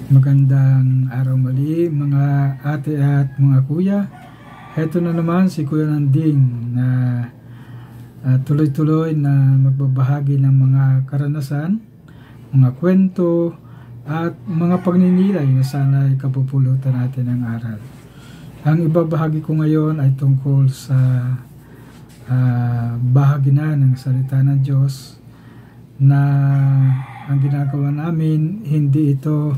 Magandang araw muli mga ate at mga kuya. Heto na naman si Kuya Nanding na tuloy-tuloy na magbabahagi ng mga karanasan, mga kwento at mga pagninilay na sana ay kapupulutan natin ng aral. Ang ibabahagi ko ngayon ay tungkol sa bahagi na ng salita ng Diyos na ang ginagawa namin hindi ito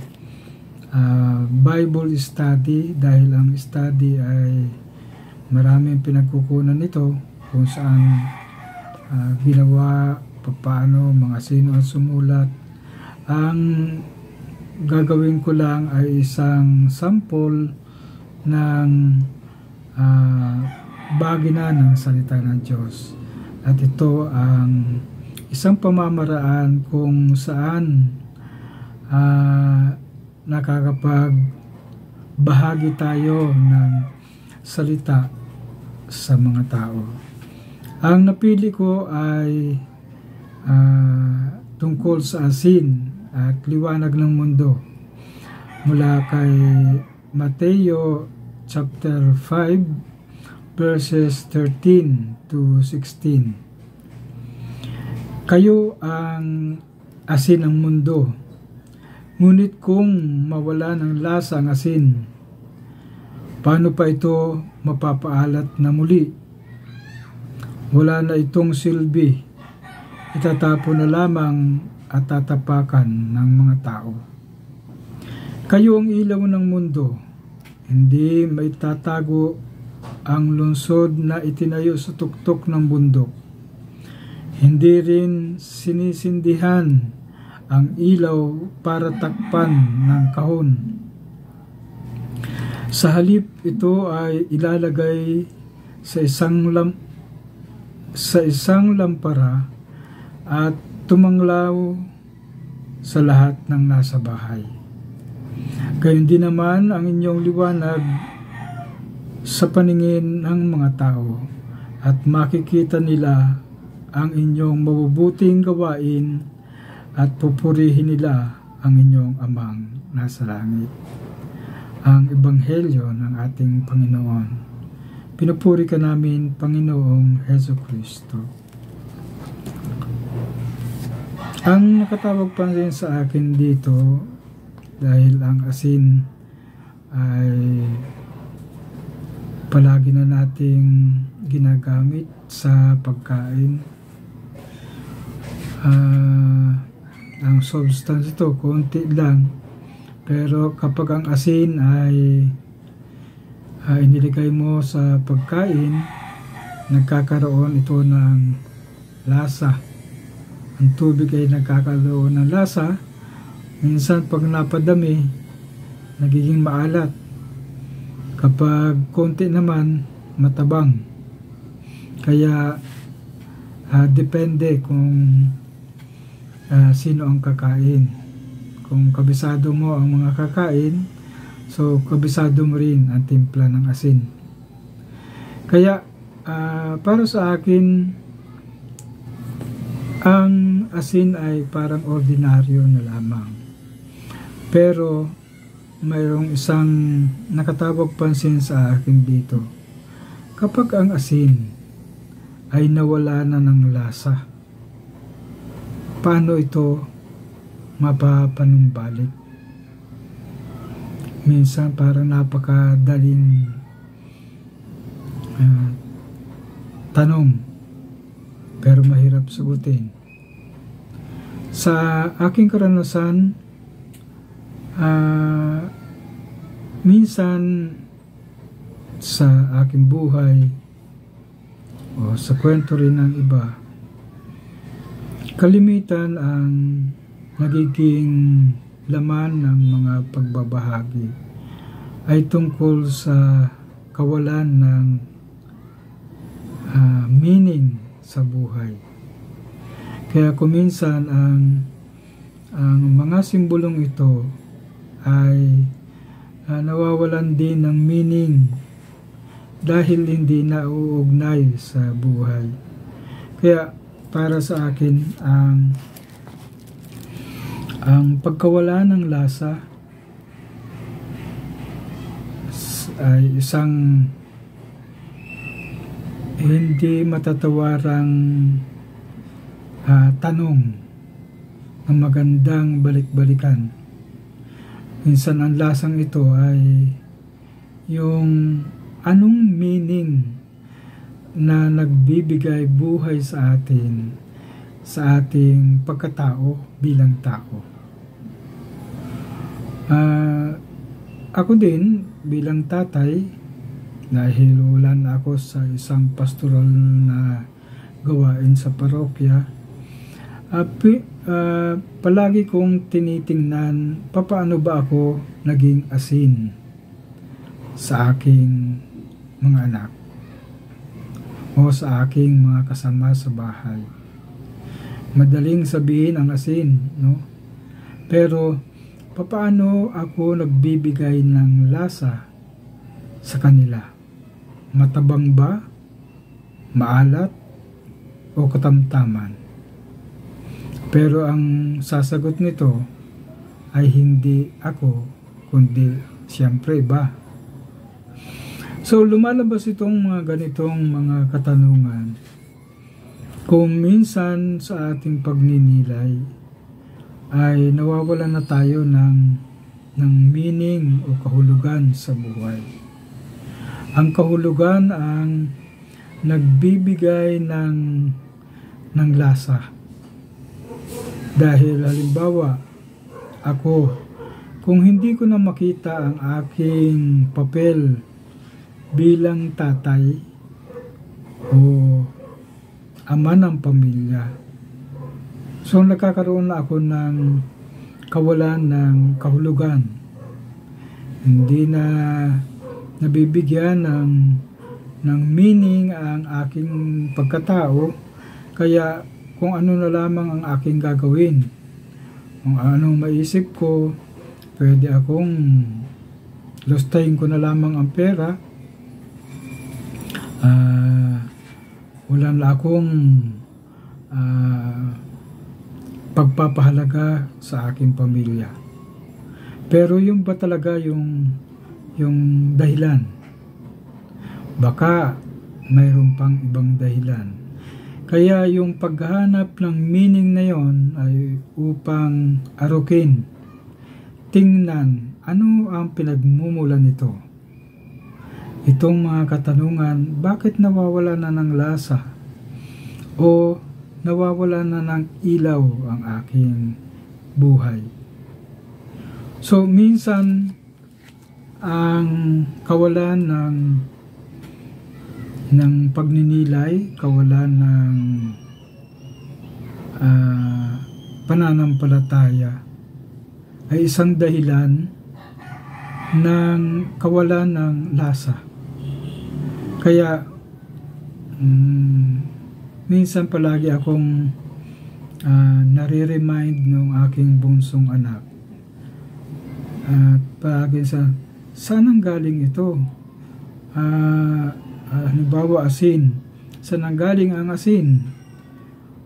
Bible study, dahil ang study ay maraming pinagkukunan nito kung saan ginawa, paano, mga sino ang sumulat. Ang gagawin ko lang ay isang sample ng bahagi na ng salita ng Diyos, at ito ang isang pamamaraan kung saan nakakapagbahagi tayo ng salita sa mga tao. Ang napili ko ay tungkol sa asin at liwanag ng mundo, mula kay Mateo chapter 5 verses 13 to 16. Kayo ang asin ng mundo. Ngunit kung mawala ng lasa ang asin, paano pa ito mapapaalat na muli? Wala na itong silbi, itatapon na lamang at tatapakan ng mga tao. Kayo ang ilaw ng mundo, hindi maitatago ang lungsod na itinayo sa tuktok ng bundok. Hindi rin sinisindihan ang ilaw para takpan ng kahon. Sa halip, ito ay ilalagay sa isang lampara at tumanglaw sa lahat ng nasa bahay. Gayon din naman ang inyong liwanag sa paningin ng mga tao, at makikita nila ang inyong mabubuting gawain at pupurihin nila ang inyong amang nasa langit. Ang Ebanghelyo ng ating Panginoon. Pinupuri ka namin, Panginoong Jesucristo. Ang nakatawag pansin sa akin dito, dahil ang asin ay palagi na nating ginagamit sa pagkain. Ang substance ito, konti lang. Pero kapag ang asin ay iniligay mo sa pagkain, nagkakaroon ito ng lasa. Ang tubig ay nagkakaroon ng lasa. Minsan pag napadami, nagiging maalat. Kapag konti naman, matabang. Kaya depende kung sino ang kakain. Kung kabisado mo ang mga kakain, so kabisado mo rin ang timpla ng asin. Kaya para sa akin, ang asin ay parang ordinaryo na lamang. Pero mayroong isang nakatawag pansin sa akin dito. Kapag ang asin ay nawala na ng lasa, paano ito mapapanumbalik? Minsan parang napakadaling tanong, pero mahirap sagutin. Sa aking karanasan, minsan sa aking buhay o sa kwento rin ng iba, kalimitan ang nagiging laman ng mga pagbabahagi ay tungkol sa kawalan ng meaning sa buhay. Kaya kuminsan ang mga simbolong ito ay nawawalan din ng meaning dahil hindi nauugnay sa buhay. Kaya para sa akin, ang pagkawala ng lasa ay isang hindi matatawarang tanong na magandang balik-balikan. Minsan ang lasang ito ay yung anong meaning na nagbibigay buhay sa atin, sa ating pagkatao bilang tao. Ako din bilang tatay, dahil wala na ako sa isang pastoral na gawain sa parokya, palagi kong tinitingnan papaano ba ako naging asin sa aking mga anak o sa aking mga kasama sa bahay. Madaling sabihin ang asin, no? Pero papaano ako nagbibigay ng lasa sa kanila? Matabang ba? Maalat? O katamtaman? Pero ang sasagot nito ay hindi ako, kundi siyempre iba. So lumalabas itong mga ganitong mga katanungan kung minsan sa ating pagninilay ay nawawalan na tayo ng meaning o kahulugan sa buhay. Ang kahulugan ang nagbibigay ng lasa. Dahil halimbawa, ako, kung hindi ko na makita ang aking papel bilang tatay o ama ng pamilya, so nagkakaroon na ako ng kawalan ng kahulugan. Hindi na nabibigyan ng meaning ang aking pagkatao, kaya kung ano na lamang ang aking gagawin, kung anong maisip ko, pwede akong lustayin ko na lamang ang pera, wala na akong pagpapahalaga sa aking pamilya. Pero yung ba talaga yung dahilan? Baka mayroon pang ibang dahilan. Kaya yung paghahanap ng meaning na yon ay upang arukin, tingnan ano ang pinagmumulan nito. Itong mga katanungan, bakit nawawala na ng lasa o nawawala na ng ilaw ang aking buhay? So minsan ang kawalan ng pagninilay, kawalan ng pananampalataya ay isang dahilan ng kawalan ng lasa. Kaya minsan palagi akong nare-remind ng aking bunsong anak at palagi saan ang galing ito? Halimbawa asin, saan ang galing ang asin?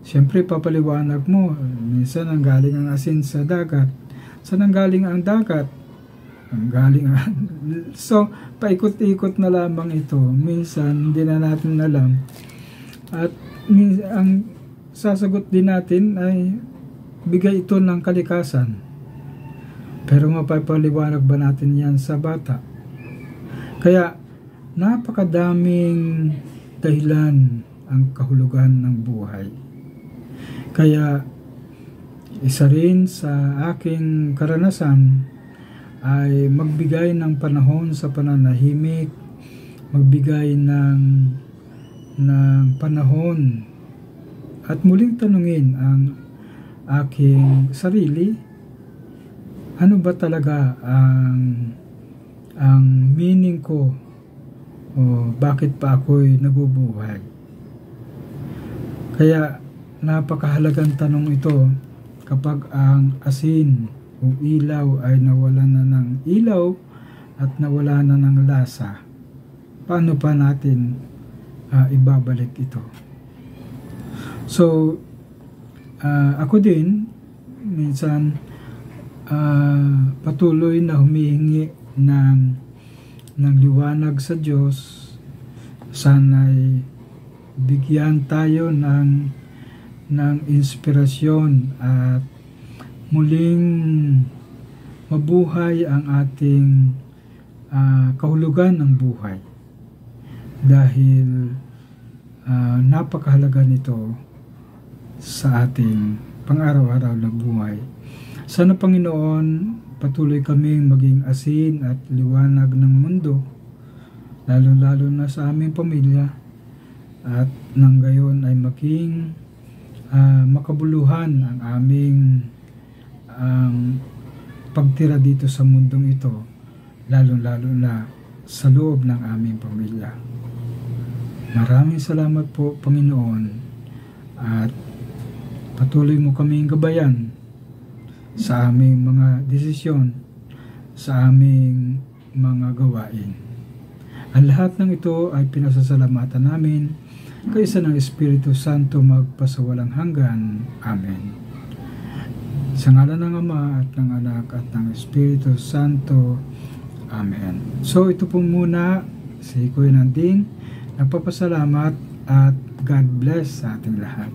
Siyempre papaliwanag mo, minsan ang galing ang asin sa dagat. Saan ang galing ang dagat? Ang galing so paikot-ikot na lamang ito. Minsan hindi na natin alam. At ang sasagot din natin ay bigay ito ng kalikasan. Pero mapapaliwanag ba natin yan sa bata? Kaya napakadaming dahilan ang kahulugan ng buhay. Kaya isa rin sa aking karanasan ay magbigay ng panahon sa pananahimik, magbigay ng panahon at muling tanungin ang aking sarili, ano ba talaga ang meaning ko o bakit pa ako'y nabubuhay. Kaya napakahalagang tanong ito kapag ang asin o ilaw ay nawala na ng ilaw at nawala na ng lasa, paano pa natin ibabalik ito? So ako din minsan patuloy na humihingi ng ng liwanag sa Diyos. Sana'y bigyan tayo ng inspirasyon at muling mabuhay ang ating kahulugan ng buhay. Dahil napakahalaga nito sa ating pang-araw-araw na buhay. Sana Panginoon, patuloy kaming maging asin at liwanag ng mundo, lalo-lalo na sa aming pamilya, at nang gayon ay maging makabuluhan ang aming pagtira dito sa mundong ito, lalo-lalo na sa loob ng aming pamilya. Maraming salamat po, Panginoon, at patuloy mo kaming gabayan sa aming mga desisyon, sa aming mga gawain. Ang lahat ng ito ay pinasasalamatan namin kaysa ng Espiritu Santo magpasawalang hanggan. Amen. Sa ngalan ng Ama at ng Anak at ng Espiritu Santo. Amen. So ito po muna si Kuya Nanding. Nagpapasalamat at God bless sa ating lahat.